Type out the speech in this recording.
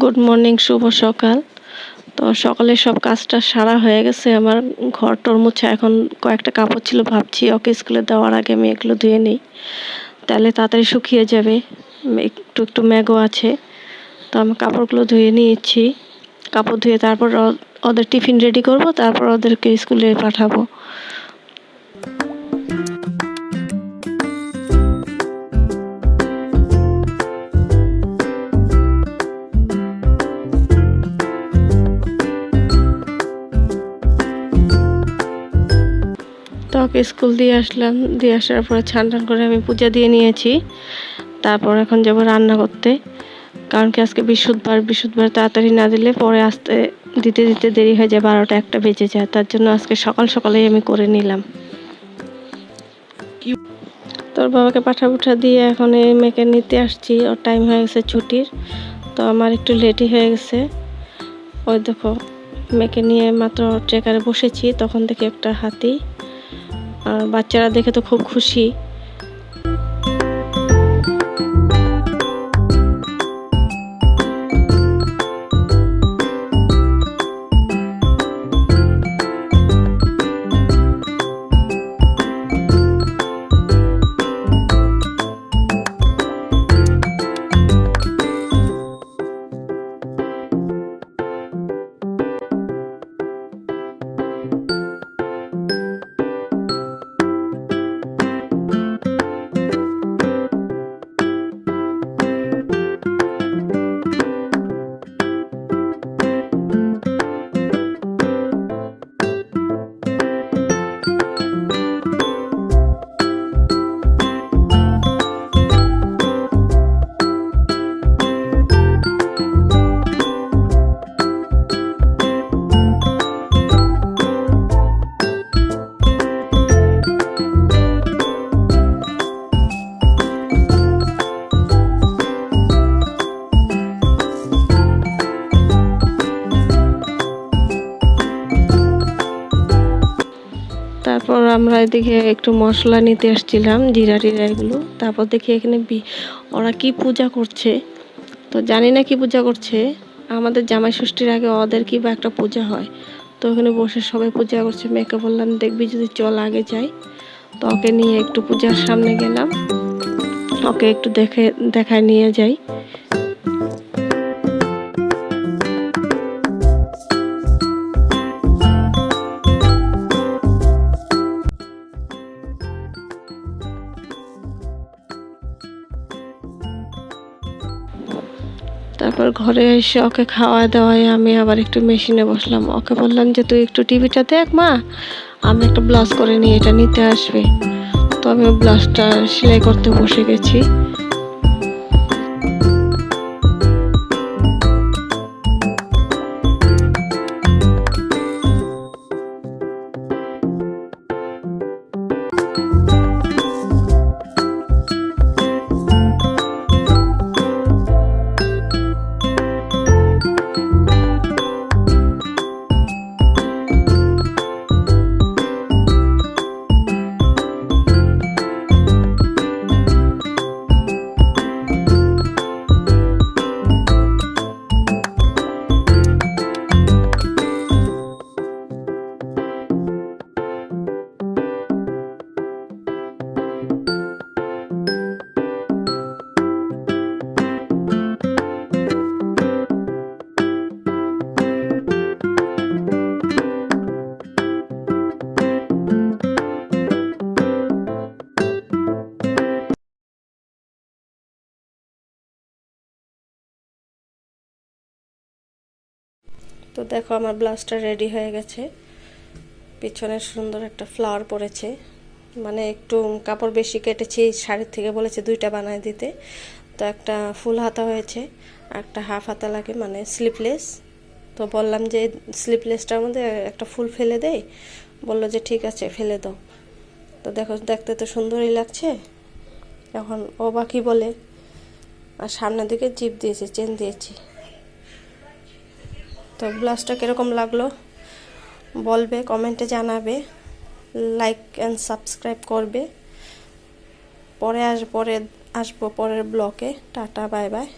Good morning, শুভ সকাল। তো সকালে সব কাজটা সারা হয়ে গেছে আমার। ঘর-টর মোছা, এখন কয়েকটা কাপড় ছিল, ভাবছি ওকে স্কুলে দেওয়ার আগে আমি এগুলো ধুয়ে নিই, তাহলে তাড়াতাড়ি শুকিয়ে যাবে। একটু একটু মেঘও আছে, তো আমি কাপড়গুলো ধুয়ে নিয়েছি। কাপড় ধুয়ে তারপর ওদের টিফিন রেডি করব, তারপর ওদেরকে স্কুলে পাঠাবো। তো ওকে স্কুল দিয়ে আসলাম, দিয়ে আসার পরে স্নান করে আমি পূজা দিয়ে নিয়েছি। তারপর এখন যাব রান্না করতে, কারণ কি আজকে বৃহস্পতিবার তাড়াতাড়ি না দিলে পরে আসতে দিতে দিতে দেরি হয়ে যায়, 12টা-1টা বেজে যায়। তার জন্য আজকে সকালেই আমি করে নিলাম। তোর বাবাকে পাঠা দিয়ে এখন এই মেয়েকে নিতে আসছি, ওর টাইম হয়ে গেছে ছুটির। তো আমার একটু লেটই হয়ে গেছে। ওই দেখো, মেয়েকে নিয়ে মাত্র ট্রেকারে বসেছি, তখন থেকে একটা হাতি। আর বাচ্চারা দেখে তো খুব খুশি। তারপর আমরা এদিকে একটু মশলা নিতে আসছিলাম, জিরা টিরা এগুলো। তারপর দেখি এখানে ওরা কি পূজা করছে, তো জানি না কি পূজা করছে। আমাদের জামাই ষষ্ঠীর আগে ওদের কি বা একটা পূজা হয়, তো ওখানে বসে সবাই পূজা করছে। মেয়েকে বললাম দেখবি যদি চল আগে যাই। তো ওকে নিয়ে একটু পূজার সামনে গেলাম, ওকে একটু দেখায় নিয়ে যাই। তারপর ঘরে এসে ওকে খাওয়া দাওয়ায় আমি আবার একটু মেশিনে বসলাম। ওকে বললাম যে তুই একটু টিভিটা দেখ মা, আমি একটা ব্লাউজ করে নিয়ে এটা নিতে আসবে। তো আমি ব্লাউজটা সেলাই করতে বসে গেছি। তো দেখো আমার ব্লাউজটা রেডি হয়ে গেছে। পিছনে সুন্দর একটা ফ্লাওয়ার পড়েছে, মানে একটু কাপড় বেশি কেটেছি, শাড়ির থেকে বলেছে 2টা বানায় দিতে। তো একটা ফুল হাতা হয়েছে, একটা হাফ হাতা লাগে, মানে স্লিপলেস। তো বললাম যে স্লিপলেসটার মধ্যে একটা ফুল ফেলে দেই, বললো যে ঠিক আছে ফেলে দাও। তো দেখো, দেখতে তো সুন্দরই লাগছে। এখন ও বাকি বলে। আর সামনের দিকে জিপ দিয়েছে, চেন দিয়েছি। তো ব্লাউজটা কীরকম লাগলো বলবে, কমেন্টে জানাবে, লাইক অ্যান্ড সাবস্ক্রাইব করবে। পরে আসবো পরের ব্লগে। Tata, bye bye.